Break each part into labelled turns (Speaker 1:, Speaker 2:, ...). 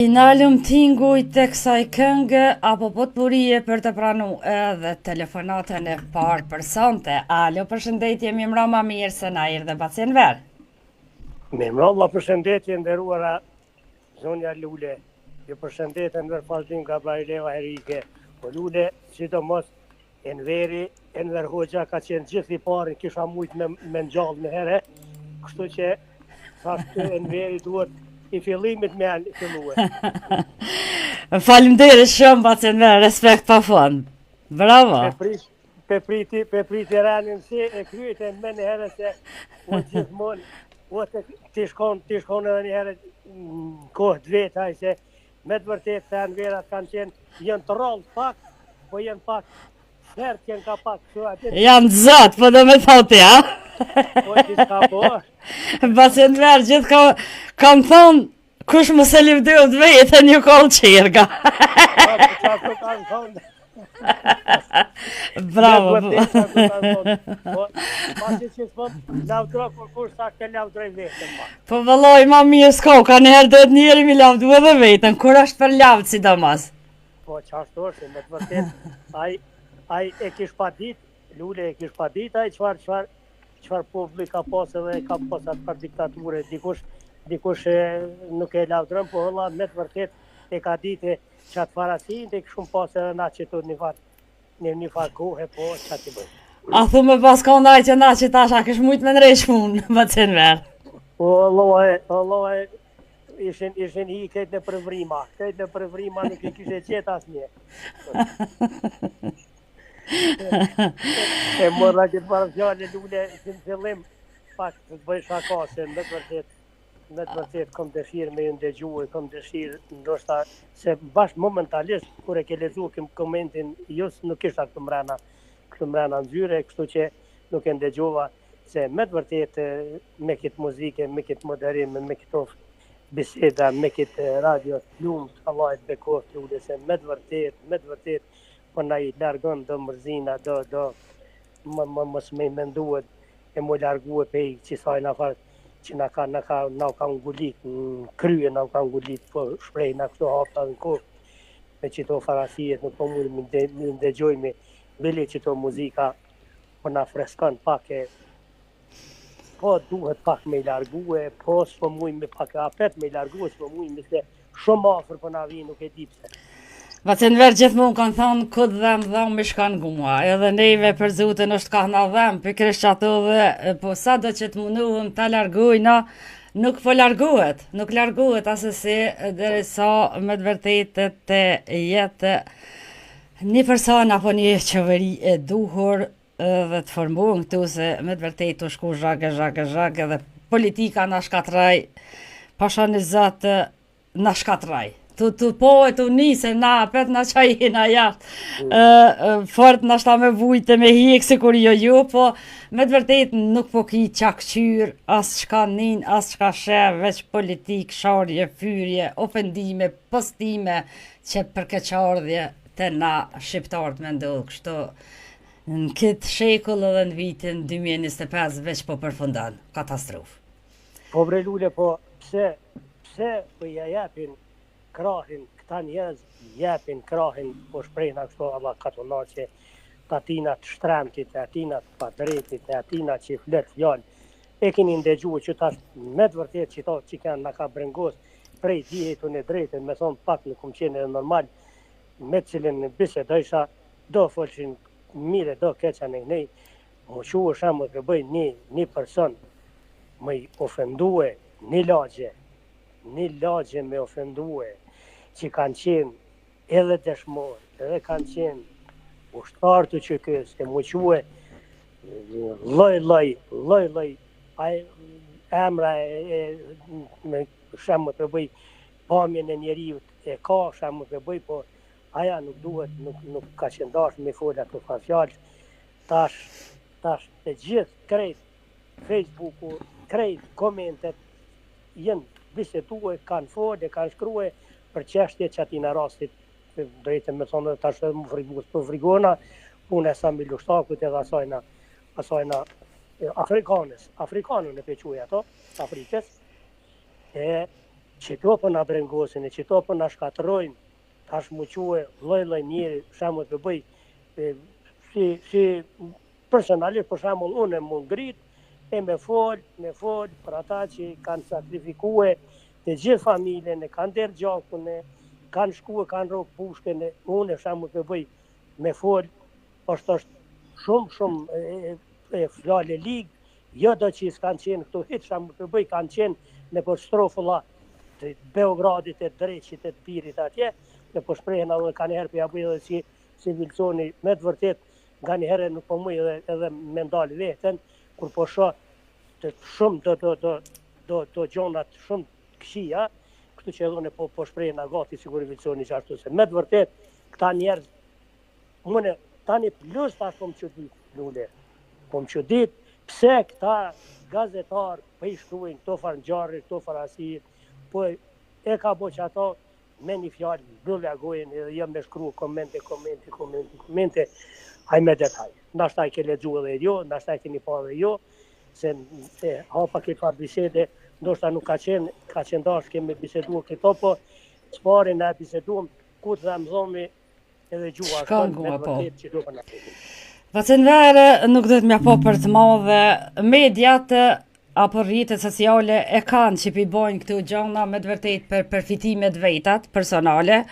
Speaker 1: Na lumtingu i të kësaj këngë apo potpurie për të pranu edhe telefonatën e parë për sonte. Alo, përshëndetje, mi mroma mirë se na erdhe bacin verë.
Speaker 2: Me mroma përshëndetje nderuara zonja Lule. Ju përshëndetje ndër faltim nga Brajleva Herike. Po Lule, sidomos Enveri, Enver Hoxha ka qenë gjithë i parë, kisha mujtë me ngjallë në herë, kështu që thashtë Enveri duhet i fillimit me anë fillue.
Speaker 1: Faleminderit shumë bacin verë, respekt pa fund. Bravo.
Speaker 2: Pe priti ranin si e kryeten me një herë se o gjithmonë, o të shkon edhe një herë kohë të vetaj se me të vërtet të Enverat kanë qenë janë të rallë pak, po janë pak shertë janë ka pak kështu.
Speaker 1: Janë zot, po do me thotë ja.
Speaker 2: Po që s'ka po.
Speaker 1: Bacin verë gjithë kam thonë, kush më se livdojt vetën një kolë qirga.
Speaker 2: Qashtu kanë thonë.
Speaker 1: Bravo.
Speaker 2: Pasi që s'pot lavdro, por kush sa të lavdroj vetën.
Speaker 1: Po vëlloj, ma mirë s'ko, ka njëherë duhet njëri mi lavdu edhe vetën, kur është për lavdë sidomos.
Speaker 2: Po qashtu është, me të vërtet, ai e kish pa dit, Lule e kish pa dit, ai qfar publik ka pas edhe ka pas atë për diktature, dikush nuk e lavdron, po vëlla me të vërtet e ka ditë që atë farasin të këshum pas edhe na që të një farë kohë, po që atë i bëjë.
Speaker 1: A thu me pas ka ndaj që na që tasha kësh mujtë me nrejsh punë, bacin verë.
Speaker 2: Po Allah ishin i këtë në përvrima, nuk i kishe qetë asë një. E morra këtë parë fjallë Lule si në fillim pak të bëjë shaka se me të vërtet kom dëshirë me ju ndëgjuë, kom dëshirë ndoshta se bashkë momentalisht kur e ke lezu komentin just nuk ishta këtë mrena në zyre, kështu që nuk e ndëgjova se me të vërtet me këtë muzike, me këtë moderim, me këtë biseda, me këtë radio të lumë, Allah e të bekoft Lule se me të vërtet po na i largon do mërzina, do mos me i menduet e mu largue pe i qisaj në farë që na ka ngullit në krye, na ka ngullit po shprej na këto hapta në kohë me qito farasijet, nuk po mund më ndëgjojme bile qito muzika po na freskon pak e po duhet pak me i largue, po s'po mujnë me pak apet me i largue, s'po mujnë me se shumë afer po na vi nuk e di pse.
Speaker 1: Bacin verë gjithmonë kanë thonë, këtë dhem me shkan guma, edhe neve për zutën është ka na dhem, për kresht që ato dhe, po sa do që të munduhëm ta largujna, nuk po largohet, nuk largohet asësi, dhe sa me të vërtetet të jetë një person apo një qeveri e duhur dhe të formuar këtu se me të vërtetet të shku zhag edhe politika na shkatraj, pasha një zatë na shkatraj. Tu po e tu nise na apet na qajina jashtë fort na shta me vujte me hik si kur jo, po me të vërtet nuk po ki qakqyr as qka nin, as qka shef, veç politik, sharje, fyrje, ofendime, postime që përkeqardhje të na shqiptarët me ndodhë kështu në këtë shekull edhe në vitin 2025 veç po përfundan, katastrofë.
Speaker 2: Po bre Lule, po pse po ja japin krahin, këta njerëz jepin krahin, po shprejna kështu Allah katonar që të atina të shtremtit, të atina të padretit, të atina që flet fjallë. E keni ndëgju që tash me të vërtet që ta që kanë nga ka brengos prej dihetun e drejten, me thonë pak në kumë qenë edhe normal, me cilin në biset dojsha do folqin mire, do keqa në nej, më që u shemë të bëj një person më i ofendue, një lagje me ofendue, që kanë qenë edhe dëshmor, edhe kanë qenë ushtarë të që kësë, e më quë loj, emra me shemë të bëj pamjen e njeriut e ka shemë të bëj, po aja nuk duhet, nuk ka qendash me folat të farfjallë, tash të gjithë krejt Facebooku, krejt komentet, jenë bisedue, kanë folë, kanë shkruje për qeshtje që ati në rastit, drejtë me thonë të ashtë më frigona, unë e sa mi lushtakut edhe asajna Afrikanën e pequja ato, Afrikës, Qito për nga brengosin, e qito për nga shkatrojnë, tash mu quë loj njeri, shemull të bëj, si personalisht, për shemull, unë e mu ngrit, e me fol, për ata që kanë sakrifikue të gjithë familjen, e kanë derë gjakun, e kanë shkue, kanë rogë pushken, unë e shemull të bëj, me fol, është shumë e fjale ligë, jo do që s'kanë qenë këtu hitë, shemull të bëj, kanë qenë në për strofulla, të Beogradit, të Dreqit, të Pirit atje, në po shprehen edhe ka njëherë për jabë edhe si Vilconi, me të vërtet, nga njëherë nuk po muj edhe me ndalë veten, kur po shoh të shumë do gjonat shumë këshia, kështu që edhe po shprehen nga gati sigur Vilconi që ashtu se. Me të vërtet, këta njerëz, mune, tani plus tash po më qëdit, lule, po më qëdit, pse këta gazetar për i shkruajnë këto farë këto farasir, po e ka bo që ato me një fjallë, bëllë agojnë edhe jam me shkru komente, haj me detaj. Nashta i ke ledzu edhe jo, nashta i ke një pa edhe jo, se hapa këtë farë bisede, ndoshta nuk ka qenë dash kemi bisedu këto, po çfarë na biseduam, ku të dhe mëzomi edhe gjua.
Speaker 1: Shkangu, po. Vacenverë nuk do të mja po për të madhe, mediat apo rrjetet sociale e kanë që pi bojnë këtu gjana me të vërtet për përfitimet vetat, personale.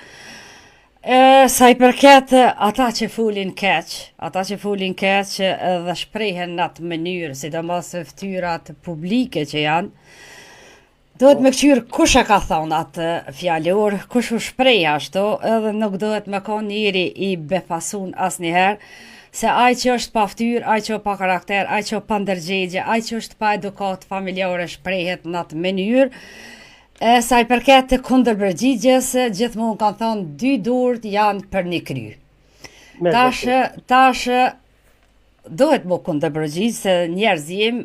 Speaker 1: Sa i përket ata që folin keq dhe shprehen në atë mënyrë, sidomos fytyrat publike që janë, duhet me këqyr kush e ka thonë atë fjalor, kush u shpreh ashtu, edhe nuk duhet me ka njëri i befasun asnjëherë, se ai që është pa fytyrë, ai që pa karakter, ai që pa ndërgjegje, ai që është pa edukat familjare shprehet në atë mënyrë. Sa i përket të kundërpërgjigjes, gjithmonë kanë thonë 2 durt janë për një kry. Tash duhet më kundërpërgjigj se njerëz jem,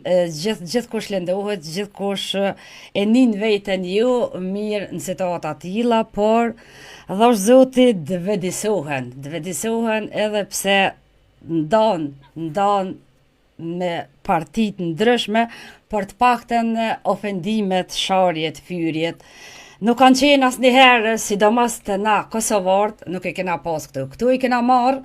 Speaker 1: gjithkush lëndohet, gjithkush e nin veten ju mirë në situata të tilla, por dhosh Zoti dvedisohen edhe pse ndan me partit ndryshme, për të paktën ofendimet, sharjet, fyrjet. Nuk kanë qenë asnjëherë, sidomos të na Kosovart, nuk e kena pas këtu. Këtu i kena marrë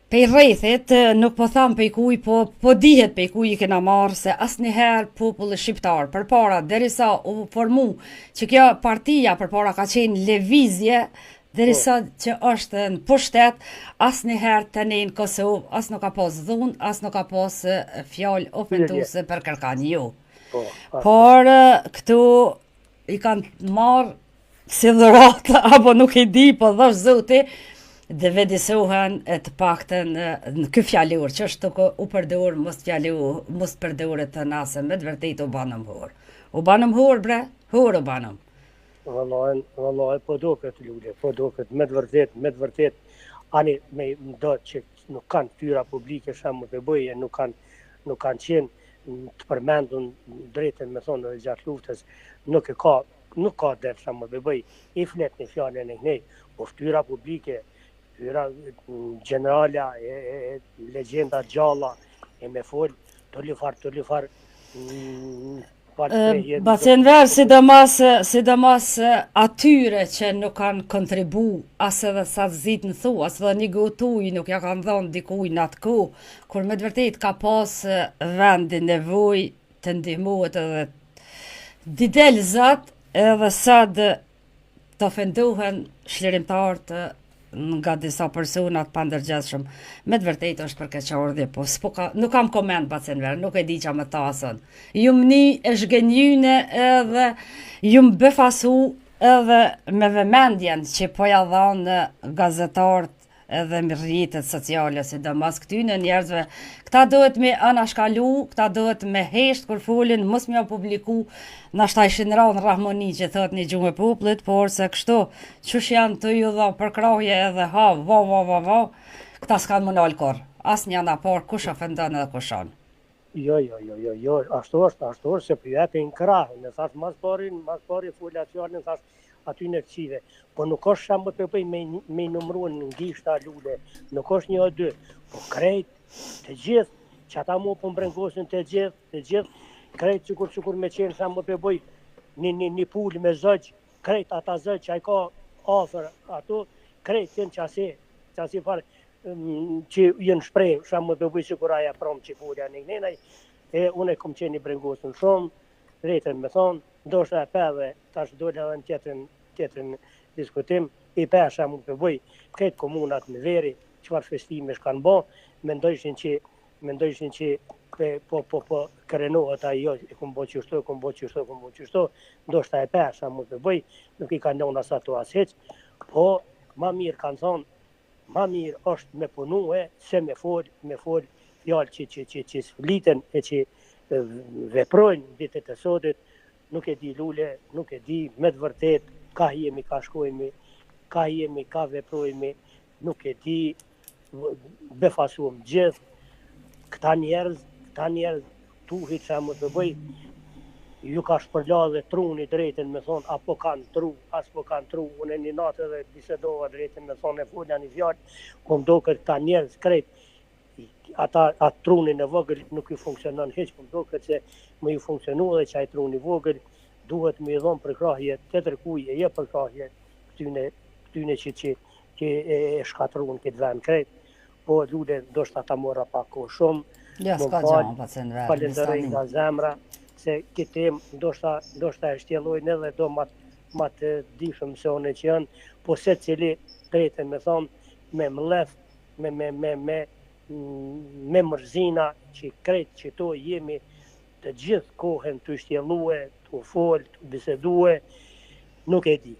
Speaker 1: pej rrethit, nuk po tham pej kuj, po dihet pej kuj i kena marrë, se asnjëherë populli shqiptar, përpara derisa u formu që kjo partia përpara ka qenë lëvizje, derisa që është në pushtet, asnjëherë tani në Kosovë, as nuk ka pas dhunë, as nuk ka pas fjalë ofenduese për kërkan ju. Por këtu i kanë marrë si dhuratë, apo nuk i di, po dhosh Zoti, dhe vedisohen të paktën në ky fjalor, që është u përdor, mos përdoret të nasë, me të vërtet u banëm hur. U banëm hur, bre, hur u banëm.
Speaker 2: Vallaj, po do këtë lule, po do këtë, me të vërtet, ani me do që nuk kanë fytyra publike, shemull të bëje, nuk kanë qenë të përmendun drejtën me thonë dhe gjatë luftës, nuk ka dhe shemull të bëj, i flet një fjallën e kënej, po fytyra publike, fytyra generala, legenda gjalla, e me fol, të lifar,
Speaker 1: Bacenver, sidomos atyre që nuk kanë kontribu, as edhe sa të zit në thu, as edhe një gotuj nuk ja kanë dhënë dikuj në atë ku, kur me të vërtet ka pas vendi nevoj të ndihmohet edhe didel zat, edhe sad të ofendohen shlirimtarët nga disa personat pa ndërgjeshëm. Me të vërtetë është për keqardhje, po nuk kam koment Bacenver, nuk e di që më tasën. Jum ni e shgënjyne edhe jum befasu edhe me vëmendjen që po ja dhanë gazetarët edhe me rrjetet sociale, sidomos këtyne njerëzve. Këta duhet me anashkalu, këta duhet me hesht kur folin, mos me publiku, nashta ishin rënë Rahmoni që thot një gjumë e popullit, por se kështu, qësh janë të ju dha përkrahje edhe va, këta s'kanë më nalë kur. As një anë apar, kush ofendon edhe kush anë.
Speaker 2: Jo, ashtu është, se për jepin krahë, në thash mas pari folacionin, thash aty në këqive, po nuk është shambë të pëj me numruan në ngishta lule, nuk është 1 o 2, po krejt të gjithë, që ata mu po mbrengosin të gjithë, krejt që kur me qenë shambë të pëj një pul me zëgj, krejt ata zëgj që ai ka afër ato, krejt janë qasi farë që jenë shprej, shamë të bëjë sikur aja prom që pulja një nënaj, e unë e kom qenë i brengosën shumë, rejtën me thonë, ndoshta e pedhe, tash dole edhe në tjetrin diskutim, i pesha mu të bëj, këtë komunat në veri, qëfar festime shkanë bo, mendojshin që po kërenohet ajo, e kom bo qështu, ndoshta e pesha mu të bëj, nuk i kanë njën asa të asheq, po ma mirë kanë thonë, ma mirë është me punue, se me fol fjallë që fliten e që veprojnë vitet e sotit, nuk e di lule, nuk e di me të vërtet, ka jemi, ka shkojmi, ka jemi, ka veprojmi, nuk e di, befasuam gjithë, këta njerëz, tuhit që më të bëj, ju ka shpërla dhe truni drejten me thonë, apo kanë tru, as po kanë tru, unë e një natë edhe bisedova drejten me thonë, e folja një fjallë, kom do këtë ta njerëz krejt, atë trunin e vogël nuk ju funksionon heq, kom do këtë se më ju funksionu dhe që ajë truni vogël, duhet me i dhonë përkrahje, të tërkuje, je përkrahje, këtyne që e shkatrun këtë vend krejt, po lule, ndoshta ta mora pak ko shumë,
Speaker 1: Ja, s'ka gjama, pa të në verë,
Speaker 2: falenderoj nga zemra, se këtë tem ndoshta e shtjelojnë edhe do ma të dishëm se one që janë, po se cili drejten me thonë, me mlef, me mërzina, që krejt që to jemi të gjithë kohën të shtjelue, të fol, të bisedue, nuk e di,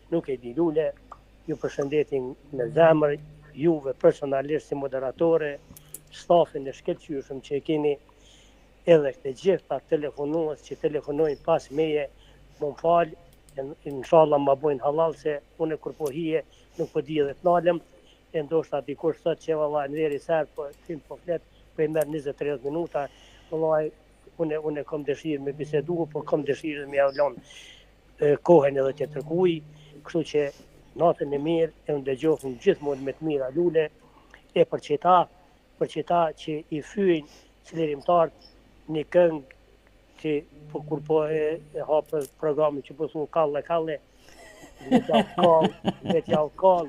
Speaker 2: lule, ju përshëndetin me zemër, juve personalisht si moderatore, stafin e shkëlqyshëm që e keni, edhe këtë gjitha telefonuës që telefonojnë pas meje, më falë, inshallah ma bojnë halal, se une kur po hije, nuk po di edhe të nalëm, e ndoshta dikush thot që valla në veri sërë, po tim po flet, po i merë 20-30 minuta, vallaj, une kom dëshirë me bisedu, po kom dëshirë me avlon kohën edhe të tërkuj, kështu që natën e mirë, e në dëgjohën gjithmonë me të mira lule, e për qëta që i fyjnë qëllerimtarët një këngë që kur po e hapë programin që po thu kalle, vetjau kall,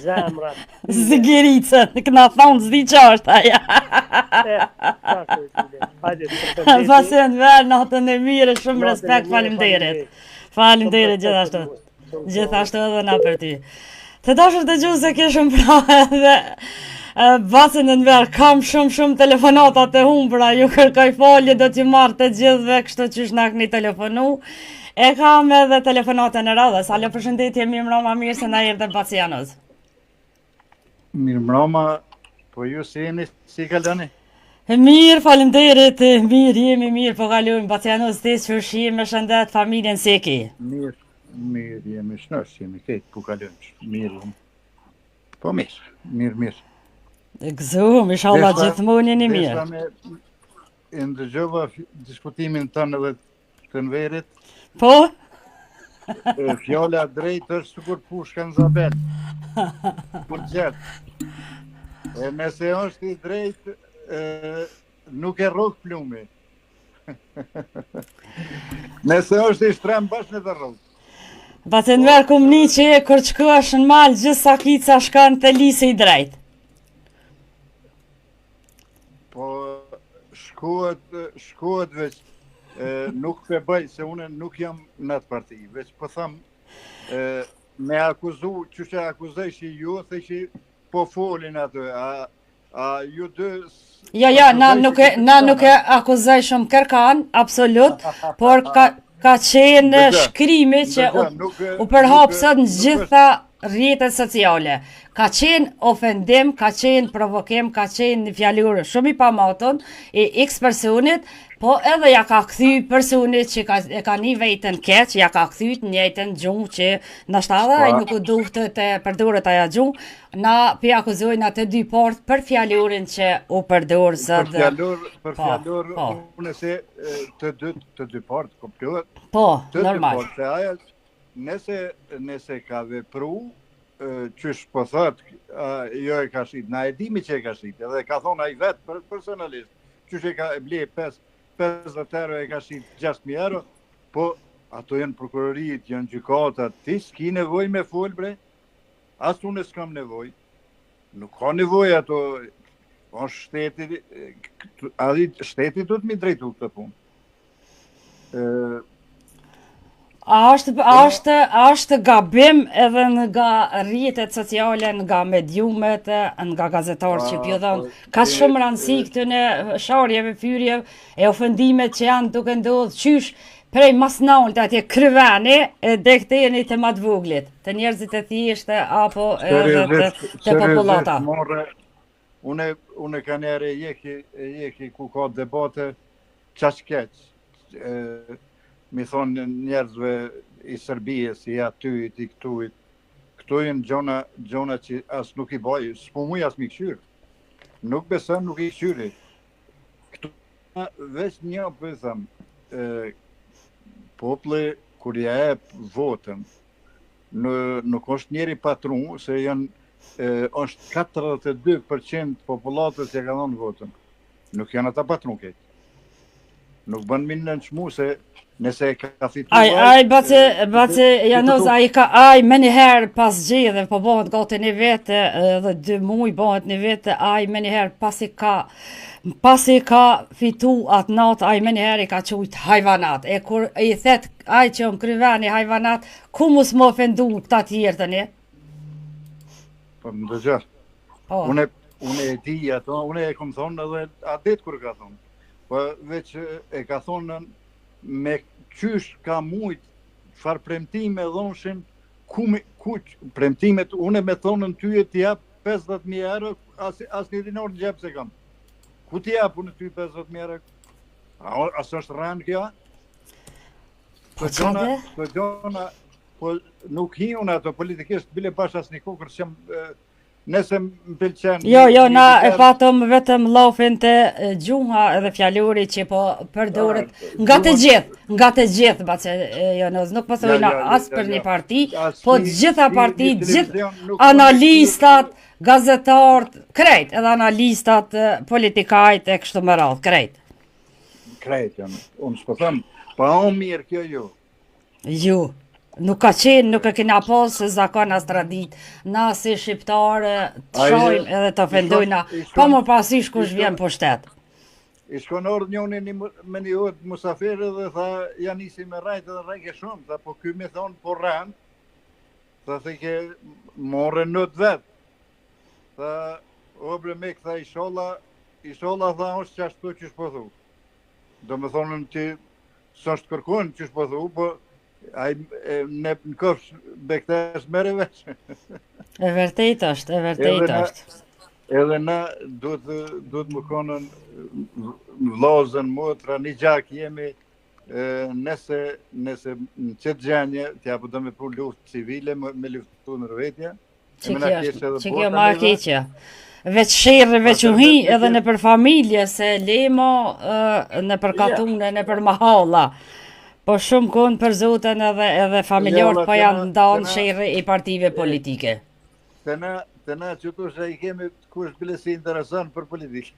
Speaker 2: zemrat.
Speaker 1: Zigiricën, këna thonë zdi qashtë aja. Pasi në verë, natën e mire, shumë respekt, falimderit. Falimderit gjithashtu. Gjithashtu edhe na për ty. Të dashur të gjuhë se kishëm pra edhe basin në verë, kam shumë telefonatat të humbra, ju kërkoj falje, do t'ju marrë të gjithve, kështu që shnak një telefonu. E kam edhe telefonatën e radhës, alo përshëndetje, mirë mbroma, mirë se na erdhe Bacianos.
Speaker 3: Mirë mbroma, po ju si jeni, si kaloni?
Speaker 1: Mirë, falemderit, jemi mirë, po kalojmë Bacianos, ti qërshim me shëndet, familjen si ki?
Speaker 3: Mirë jemi shnosh, jemi këtë, po kalojmë, mirë jemi. Po mirë.
Speaker 1: Gëzum, inshallah gjithmonë jeni mirë.
Speaker 3: Desha me e ndëgjova diskutimin tënë edhe të nëverit.
Speaker 1: Po?
Speaker 3: Fjalla drejt është sikur pushka në zabel. Për gjertë. E nëse është i drejt, nuk e rrok plumi. Nëse është i shtrem bashkë në të rrok.
Speaker 1: Batë në verë kum një që e kër që është në malë, gjithë sa kica shkanë të lise i drejt.
Speaker 3: Po shkohet veç, nuk pe bëj, se une nuk jam në atë parti, veç po thamë, me akuzu, që që akuzejshi ju, dhe që po folin atë, a ju dë...
Speaker 1: Ja, na nuk e akuzej shumë kërkan, absolut, por ka qenë shkrimi që u përhapsët në gjitha rrjetet sociale. Ka qenë ofendim, ka qenë provokim, ka qenë një fjallurë shumë i pamatën e x personit, po edhe ja ka kthy personit që e ka një vetën keq, ja ka kthyt njëjtën gjumë që nështë edhe ai nuk u duhtë të përdurët aja gjumë, na pi akuzojnë atë dy partë për fjallurin që u përdurë zëtë.
Speaker 3: Për fjallur, unë se të dy partë kompluat.
Speaker 1: Po, normal.
Speaker 3: Të dy partë, nëse ka vepru, qysh po thot, jo e ka shit, na e dimi që e ka shit, edhe ka thonë a i vetë personalisht, qysh e ka ble 50 euro e ka shit 6.000 euro, po ato janë prokurorit, janë gjykatat, ti s'ki nevoj me fol, bre, as unë s'kam nevoj, nuk ka nevoj ato, është shteti do të mi drejtu këtë punë.
Speaker 1: A është gabim edhe nga rrjetet sociale, nga mediumet, nga gazetarët që pjodhon, ka shumë rëndësi këtë në sharjeve, fyrjeve, e ofendimet që janë duke ndodhë qysh prej masnaun të atje kryveni dhe këtë jeni të matë voglit, të njerëzit e thjeshtë apo edhe të populata.
Speaker 3: Une ka njerë jeki ku ka debate qashkeq, mi thonë njerëzve i Serbijës, i atyjit, i këtujit. Këto jenë gjona që as nuk i bajë, s'po muj as mi këshyrë. Nuk besëm, nuk i këshyri. Këto veç një për thëmë, pople kur ja e votën, nuk është njeri patru, se është 42% populatës që ka dhënë votën. Nuk janë ata patru këtë. Nuk bën minë në nëshmu se nëse ka fitu...
Speaker 1: Bace Janoz, me njëherë pas gjithë, po bëhet gati një vete, dhe 2 muj bëhet një vete, me njëherë pasi ka fitu atë natë, me njëherë i ka qujtë hajvanat. E kur i thet, që më kryveni hajvanat, ku mus më ofendu këta tjerë të një?
Speaker 3: Po më dëgjë. Une e di ato, une e kom thonë edhe adet kur ka thonë. Po veç e ka thonë me qysh ka mujt çfarë premtime dhonshin, ku premtimet, une me thonën ty e t'jap 50.000 euro, as një dinar në gjep se kam. Ku t'jap unë ty 50.000 euro? As është rënë kjo?
Speaker 1: Po qade?
Speaker 3: Po gjona, po nuk hi unë ato politikisht, bile pash as një kukër që nëse më pëlqen...
Speaker 1: Jo, na e patëm vetëm lafin të gjuha edhe fjalluri që po përdoret nga të gjithë, bace Janoz, nuk pësojna as për një parti, po gjitha parti, gjithë analistat, gazetarët, krejt, edhe analistat, politikajt e kështu më radhë, krejt.
Speaker 3: Krejt, unë s'po thëmë, pa o mirë kjo ju.
Speaker 1: Ju. Nuk ka qenë, nuk e kena posë zakon as tradit, na si shqiptare të shojmë edhe të ofendojna, pa më pasish kush vjen po shtetë.
Speaker 3: I shkon orë njoni me një hëtë musafirë dhe tha, janë isi me rajtë edhe rajke shumë, tha po ky me thonë po rënë, tha se ke more në të vetë. Tha, obre me këtha i shola tha është që ashtu që shpothu. Do me thonën që së është kërkojnë që shpothu, po në këfsh bektesh mere veç.
Speaker 1: E vërtejt është.
Speaker 3: Edhe na duhet më konën vllazën, motra, një gjak jemi, nëse në qëtë gjenje, t'ja po do me pru luftë civile, me luftu në rëvetja.
Speaker 1: Që kjo ma keqja. Veç shirë, veç uhi, edhe në për familje, se lemo në për katune, në për mahalla. Po shumë konë për zotën edhe familjarët po janë ndanë shirë i partive politike.
Speaker 3: Të na që tu shë i kemi kush bile si interesant për politikë.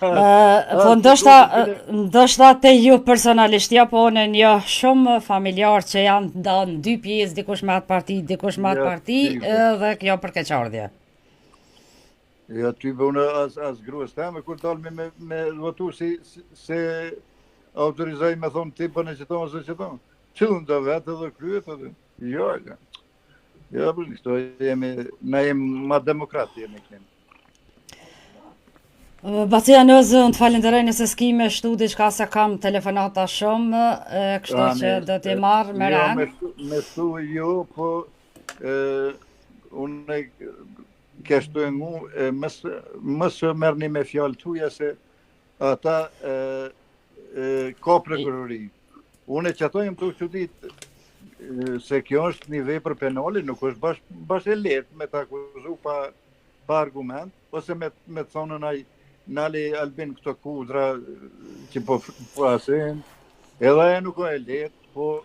Speaker 1: Po ndoshta te ju personalisht, ja po në një shumë familjarë që janë ndanë 2 pjesë, dikush me atë parti, dikush me atë parti, dhe kjo për keqardhje.
Speaker 3: Ja, ty bënë as gruës teme, kur dalmi me votu se autorizoj me thonë ti për në qëton ose qëton. Qëllën të vetë edhe kryet edhe. Jo, për kështu na jemi ma demokrati jemi kënë.
Speaker 1: Baci Janoz, unë të falenderoj nëse s'ki me shtu diçka se kam telefonata shumë, kështu që do t'i marrë me rënë.
Speaker 3: Me shtu jo, po unë kështu e ngu, mësë mërni me fjallë tuja se ata ka prokurori. Unë e qatojmë të qëtit se kjo është një vepër penale, nuk është bash e letë me të akuzu pa argument, ose me të thonën nali albin këto kudra që po asin, edhe e nuk e letë, po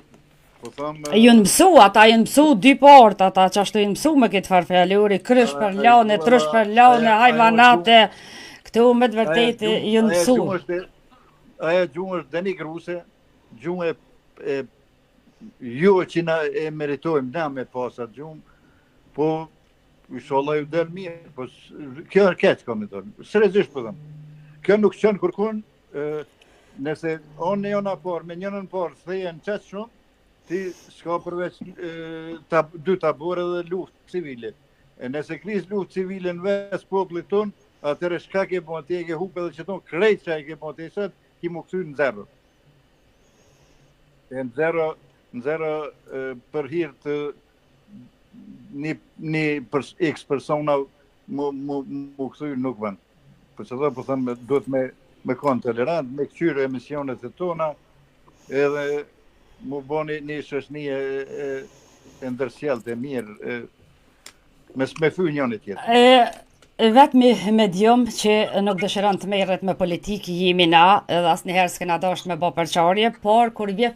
Speaker 3: thëmë...
Speaker 1: Jënë mësu, ata jënë mësu 2 partë, ata që ashtu jënë mësu me këtë farfjalluri, krysh për laune, trush për laune, hajvanate, këtu me të vërtetë jënë mësu.
Speaker 3: Aja gjumë është denigruse, gjumë jo që na e meritojmë na me pas atë gjumë, po inshallah ju del mirë, po kjo është keq kam të thonë. Seriozisht po them. Kjo nuk qen kërkon nëse onë jona por me njënën por thehen çet shumë, ti s'ka përveç dy tabore dhe luftë civile. E nëse kris luftë civile në ves popullit ton, atëherë çka ke bën ti e ke humbë edhe çeton krejt çka e ke bën ti sot, ti më kthy në zero. E në zero për hir të një X persona më kthy nuk van. Për çfarë po them duhet me kon tolerant, me kqyr emisionet e tona, edhe më boni një shoqëni e ndërsjellët e mirë, me fy njëri tjetër.
Speaker 1: Vetëmi medium që nuk dëshiron të merret me politikë jemi na, edhe asnjëherë s'kena dashur me bë përçarje, por kur vjen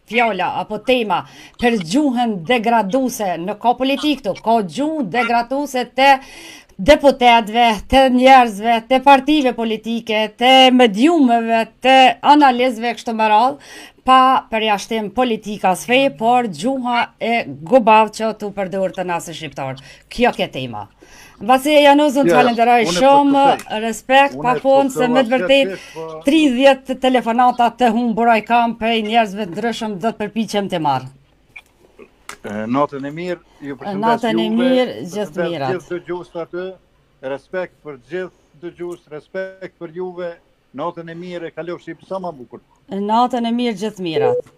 Speaker 1: fjala apo tema për gjuhën degraduese, nuk ka politikë këtu, ka gjuhë degraduese te deputetëve, të njerëzve, të partive politike, të mediumeve, të analizëve kështu me radhë, pa përjashtim politikas fe, por gjuha e gubav që tu përdor të nasë shqiptar. Kjo ke tema. Mbasi Januzun të falenderoj shumë, respekt, pa thonë se me të vërtet 30 telefonata të humbura i kam prej njerëzve ndryshëm do të përpiqem të marr.
Speaker 3: Natën e mirë, ju përshëndes
Speaker 1: Natën e mirë, gjithë mirat.
Speaker 3: Gjithë dëgjues aty, respekt për gjithë dëgjues, respekt për juve. Natën e mirë, e kalofshi sa më bukur.
Speaker 1: Natën e mirë, gjithë mirat.